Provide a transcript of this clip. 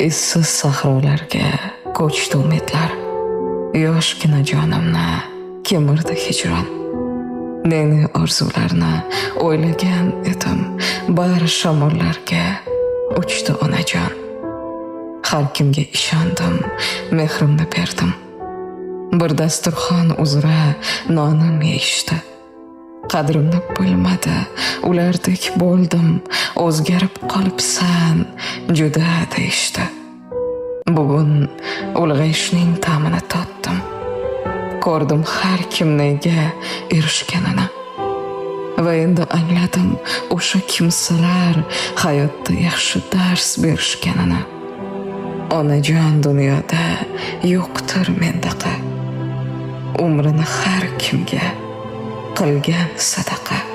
Essiz sahrolarga ko'chdi umidlar. Yoshgina jonimni kemirdi hijron. Neni orzularni o'ylagan edim, bari shamollarga uchdi onajon. Har kimga ishondim, mehrimni berdim. Bir dasturxon uzra nonim yeyishdi. Qadrimni bilmadi, ulardek bo'ldim, o'zgarib qolibsan, juda deyishdi. Bugun ulg'ayishning ta'mini totdim. Ko'rdim har kim nega erishganini. Va endi angladim, o'sha kimsalar hayotda yaxshi dars berishganini. Onajon dunyoda yo'qdir mendaqa. Umrini har kimga qilgan sadaqa.